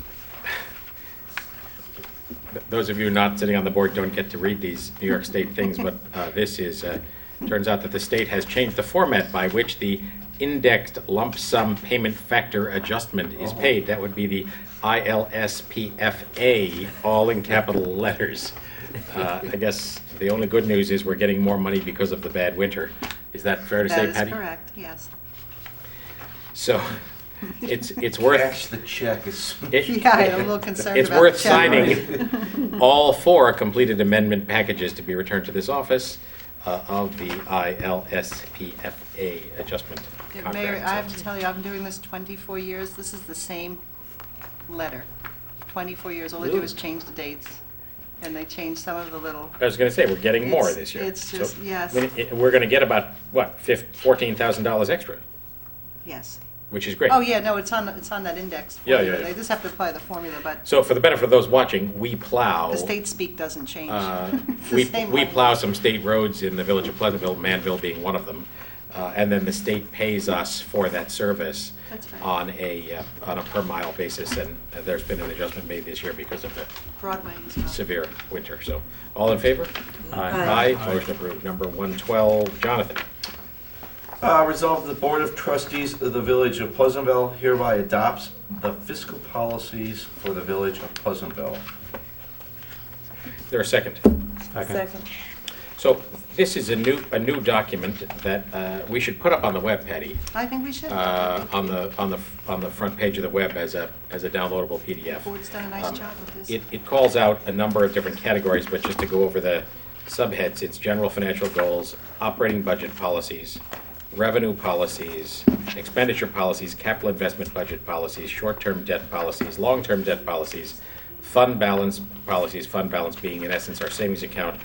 those of you not sitting on the board don't get to read these New York State things, but this is, turns out that the state has changed the format by which the indexed lump sum payment factor adjustment is paid. That would be the ILSPFA, all in capital letters. I guess the only good news is we're getting more money because of the bad winter. Is that fair to say, Patty? That is correct, yes. So it's worth. Cash the check is. Yeah, I'm a little concerned It's about worth the check. signing all 4 completed amendment packages to be returned to this office of the ILSPFA adjustment Yeah, contract. Mayor, I have to tell you, I've been doing this 24 years. This is the same letter. 24 years. All they do is change the dates, and they change some of the little. I was going to say, we're getting more this year. It's just, So, yes, I mean, we're going to get about, what, $14,000 extra, yes. which is great. Oh, yeah, no, it's on that index. Yeah, formula. yeah, yeah. They just have to apply the formula, but So for the benefit of those watching, we plow. the state speak doesn't change. It's the We same we language. plow some state roads in the village of Pleasantville, Manville being one of them. And then the state pays us for that service That's right. on a per mile basis. And there's been an adjustment made this year because of the Broadway as well. severe winter. So, all in favor? Aye. Motion approved. Number 112, Jonathan. Resolved that the Board of Trustees of the Village of Pleasantville hereby adopts the fiscal policies for the Village of Pleasantville. Is there a second? Second. So, this is a new document that we should put up on the web, Patty. I think we should. On the front page of the web as a downloadable PDF. The board's done a nice job with this. It calls out a number of different categories, but just to go over the subheads, it's general financial goals, operating budget policies, revenue policies, expenditure policies, capital investment budget policies, short-term debt policies, long-term debt policies, fund balance policies, fund balance being in essence our savings account,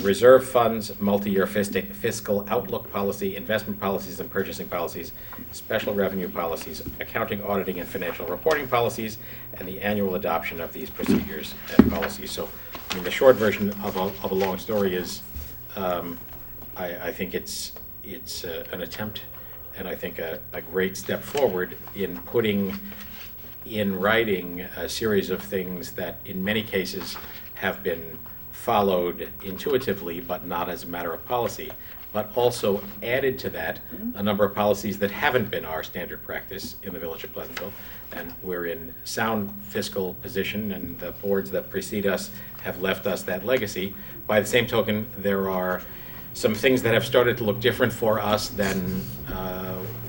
reserve funds, multi-year fiscal outlook policy, investment policies and purchasing policies, special revenue policies, accounting, auditing, and financial reporting policies, and the annual adoption of these procedures and policies. So, I mean, the short version of a long story is, I think it's an attempt, and I think a great step forward in putting in writing a series of things that in many cases have been followed intuitively but not as a matter of policy, but also added to that a number of policies that haven't been our standard practice in the Village of Pleasantville. And we're in sound fiscal position, and the boards that precede us have left us that legacy. By the same token, there are some things that have started to look different for us than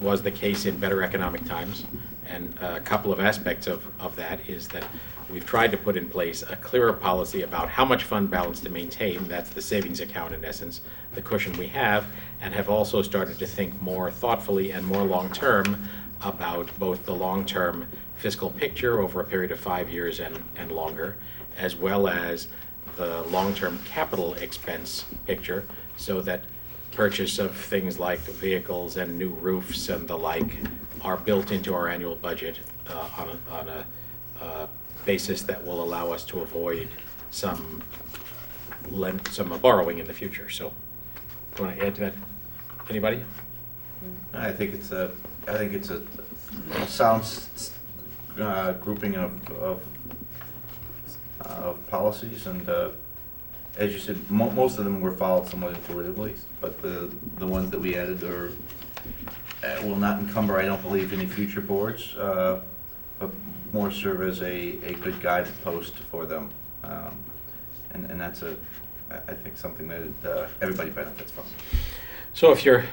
was the case in better economic times. And a couple of aspects of that is that we've tried to put in place a clearer policy about how much fund balance to maintain. That's the savings account, in essence, the cushion we have, and have also started to think more thoughtfully and more long-term about both the long-term fiscal picture over a period of 5 years and longer, as well as the long-term capital expense picture, so that purchase of things like vehicles and new roofs and the like are built into our annual budget on a basis that will allow us to avoid some borrowing in the future. So, do you want to add to that? Anybody? I think it's a sound grouping of policies, and as you said, most of them were followed somewhat intuitively, but the ones that we added will not encumber, I don't believe, any future boards, but more serve as a good guidepost for them, and that's I think something that everybody benefits from. So if you're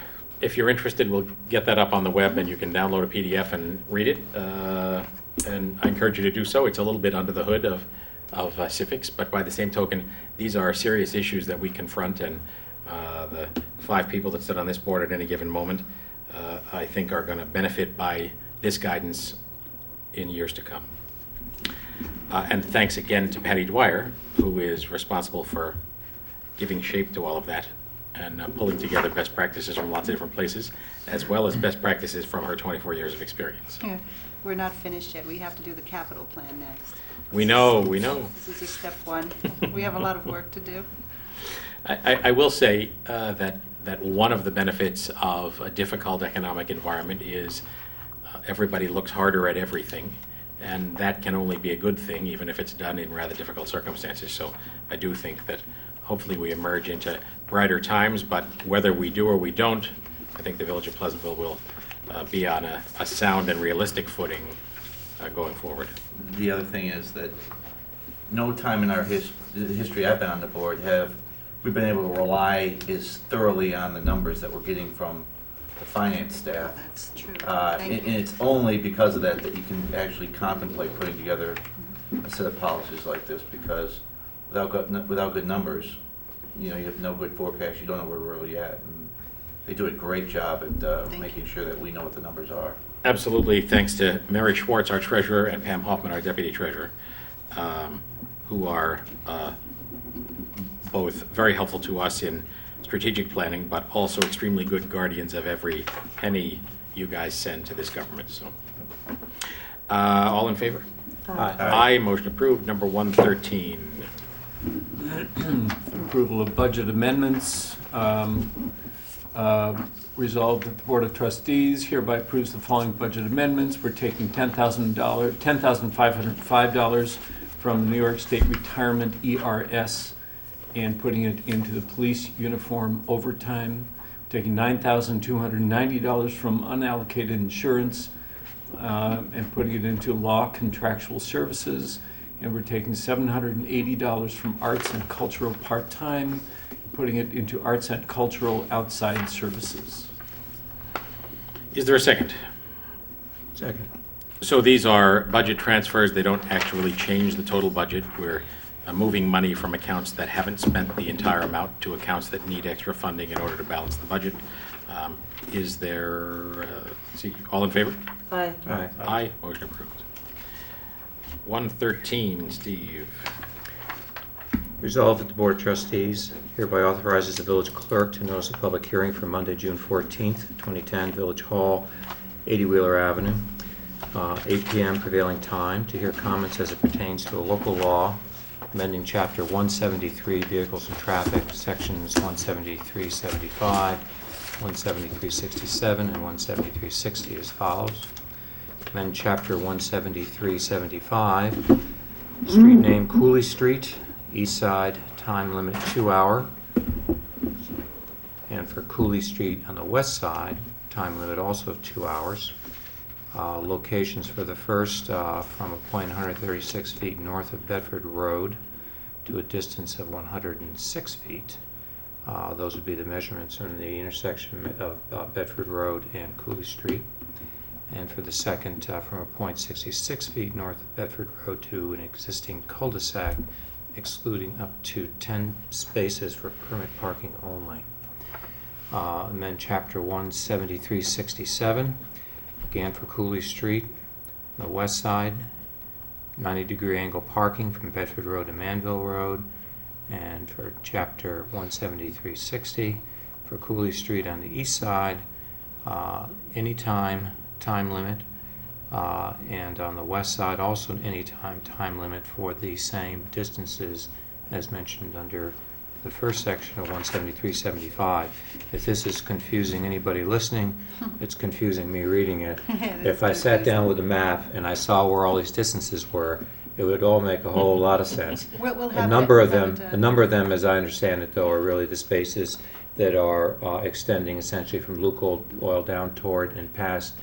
interested, we'll get that up on the web, and you can download a PDF and read it. And I encourage you to do so. It's a little bit under the hood of civics, but by the same token, these are serious issues that we confront, and the 5 people that sit on this board at any given moment, I think, are going to benefit by this guidance in years to come. And thanks again to Patty Dwyer, who is responsible for giving shape to all of that and pulling together best practices from lots of different places, as well as best practices from her 24 years of experience. Yeah, we're not finished yet. We have to do the capital plan next. We know. This is just step 1. We have a lot of work to do. I will say that one of the benefits of a difficult economic environment is everybody looks harder at everything, and that can only be a good thing, even if it's done in rather difficult circumstances. So I do think that hopefully we emerge into brighter times, but whether we do or we don't, I think the Village of Pleasantville will be on a sound and realistic footing going forward. The other thing is that no time in our the history I've been on the board have we been able to rely as thoroughly on the numbers that we're getting from the finance staff. That's true. And Thank you. it's only because of that that you can actually contemplate putting together a set of policies like this, because without good numbers, you have no good forecast, you don't know where we're really at. And they do a great job at Thank making you. sure that we know what the numbers are. Absolutely, thanks to Mary Schwartz, our treasurer, and Pam Hoffman, our deputy treasurer, who are both very helpful to us in strategic planning, but also extremely good guardians of every penny you guys send to this government. So, all in favor? Aye. Motion approved. Number 113. Approval of budget amendments. Resolved that the Board of Trustees hereby approves the following budget amendments. We're taking $10,505 from the New York State Retirement ERS and putting it into the police uniform overtime. Taking $9,290 from unallocated insurance and putting it into law contractual services. And we're taking $780 from arts and cultural part-time, putting it into arts and cultural outside services. Is there a second? Second. So these are budget transfers. They don't actually change the total budget. We're moving money from accounts that haven't spent the entire amount to accounts that need extra funding in order to balance the budget. Is there, all in favor? Aye. Aye. Aye. Motion approved. 113, Steve. Resolved that the Board of Trustees hereby authorizes the village clerk to notice a public hearing for Monday, June 14th, 2010, Village Hall, 80 Wheeler Avenue, 8 p.m. prevailing time, to hear comments as it pertains to a local law amending Chapter 173, Vehicles and Traffic, Sections 173.75, 173.67, and 173.60 as follows. Amend Chapter 173.75, street name Cooley Street, east side, time limit 2 hour. And for Cooley Street on the west side, time limit also 2 hours. Locations for the first, from a point 136 feet north of Bedford Road to a distance of 106 feet. Those would be the measurements in the intersection of Bedford Road and Cooley Street. And for the second, from a point 66 feet north of Bedford Road to an existing cul-de-sac, excluding up to 10 spaces for permit parking only. Amend Chapter 173.67, again for Cooley Street, on the west side, 90-degree angle parking from Bedford Road to Manville Road, and for Chapter 173.60, for Cooley Street on the east side, anytime time limit, and on the west side also anytime time limit for the same distances as mentioned under the first section of 173.75. If this is confusing anybody listening, it's confusing me reading it. If I sat down with a map and I saw where all these distances were, it would all make a whole lot of sense. We'll A have number of that, them, a number of them, as I understand it, though, are really the spaces that are extending essentially from Luke Oil down toward and past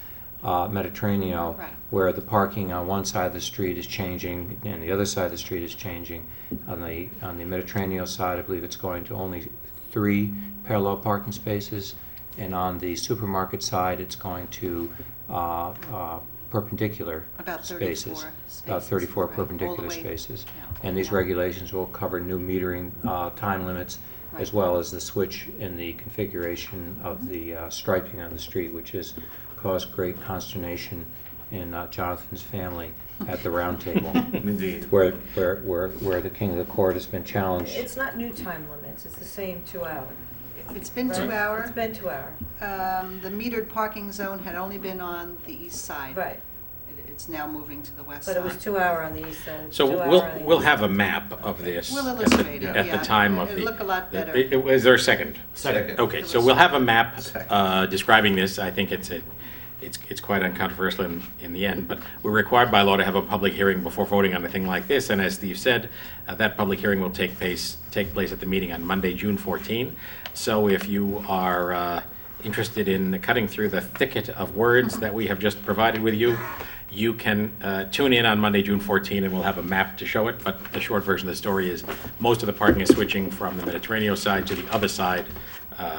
Mediterraneo, Right. where the parking on one side of the street is changing and the other side of the street is changing. On the Mediterraneo side, I believe it's going to only 3 parallel parking spaces, and on the supermarket side, it's going to perpendicular About 34 spaces. spaces, About 34 right, all the perpendicular way, spaces. yeah, And these down. regulations will cover new metering time limits, as Right. well as the switch in the configuration of the striping on the street, which has caused great consternation in Jonathan's family at the round table, Indeed. where the king of the court has been challenged. It's not new time limits, it's the same 2 hour. It's been right? 2 hour. It's been 2 hour, The metered parking zone had only been on the east side. right. It's now moving to the west But side. it was 2 hour on the east side. So 2 hour we'll on the we'll east have a side. map of this We'll at illustrate it, at yeah. the time of the. It'll look a lot better. Is there a second? Second. Okay, so we'll have a map Second. describing this. I think it's it's quite uncontroversial in the end. But we're required by law to have a public hearing before voting on a thing like this, and as Steve said, that public hearing will take place at the meeting on Monday, June 14. So if you are interested in cutting through the thicket of words that we have just provided with you, you can tune in on Monday, June 14, and we'll have a map to show it. But the short version of the story is most of the parking is switching from the Mediterranean side to the other side,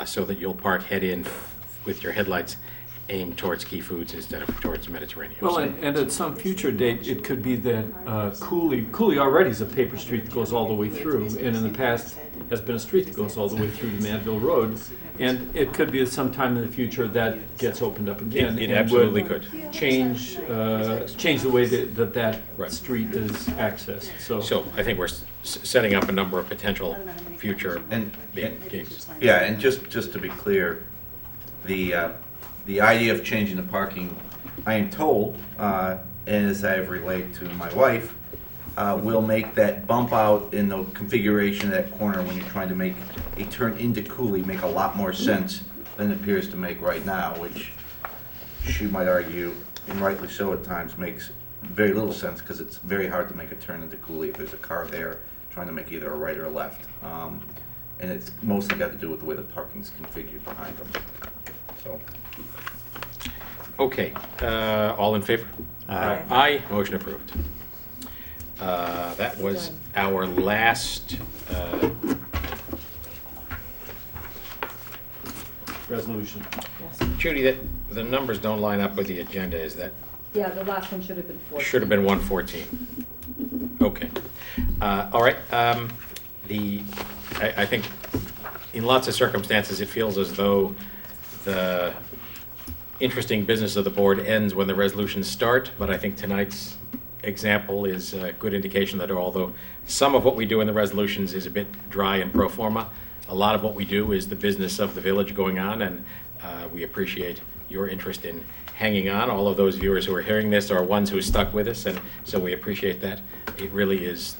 so that you'll park head in with your headlights aimed towards Key Foods instead of towards Mediterranean. Well, and at some future date, it could be that Cooley already is a paper street that goes all the way through, and in the past has been a street that goes all the way through to Manville Road, and it could be at some time in the future that gets opened up again. It and absolutely would could. change the way that Right. street is accessed. So I think we're setting up a number of potential future And- games. Yeah, and just to be clear, the idea of changing the parking, I am told, and as I have relayed to my wife, will make that bump out in the configuration of that corner when you're trying to make a turn into Cooley make a lot more sense than it appears to make right now, which she might argue, and rightly so at times, makes very little sense because it's very hard to make a turn into Cooley if there's a car there trying to make either a right or a left. And it's mostly got to do with the way the parking's configured behind them. So. Okay, all in favor? Aye. Aye, motion approved. That was our last, resolution. Judy, the numbers don't line up with the agenda, is that, Yeah, the last one should have been 14. should have been 114. Okay. All right, I think in lots of circumstances, it feels as though the interesting business of the board ends when the resolutions start, but I think tonight's example is a good indication that although some of what we do in the resolutions is a bit dry and pro forma, a lot of what we do is the business of the village going on, and we appreciate your interest in hanging on. All of those viewers who are hearing this are ones who stuck with us, and so we appreciate that. It really is,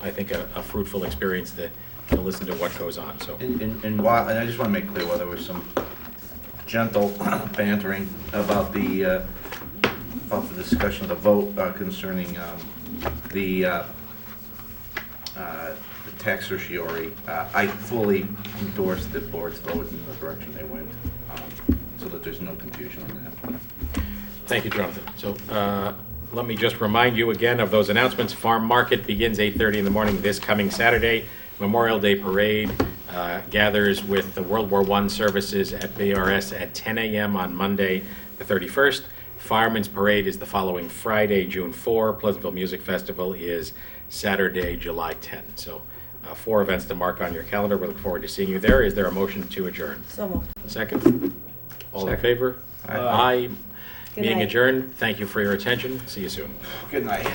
I think, a fruitful experience to listen to what goes on. So, And I just want to make clear, while there was some gentle bantering about the discussion of the vote concerning the tax certiorari, I fully endorse the board's vote in the direction they went, so that there's no confusion on that. thank you, Jonathan. So, let me just remind you again of those announcements. Farm Market begins 8:30 in the morning this coming Saturday. Memorial Day Parade gathers with the World War I services at BRS at 10 a.m. on Monday, the 31st. Fireman's Parade is the following Friday, June 4. Pleasantville Music Festival is Saturday, July 10. So 4 events to mark on your calendar. We look forward to seeing you there. Is there a motion to adjourn? So moved. Second? All in favor? Aye. Good Meeting night. adjourned. Thank you for your attention. See you soon. Good night.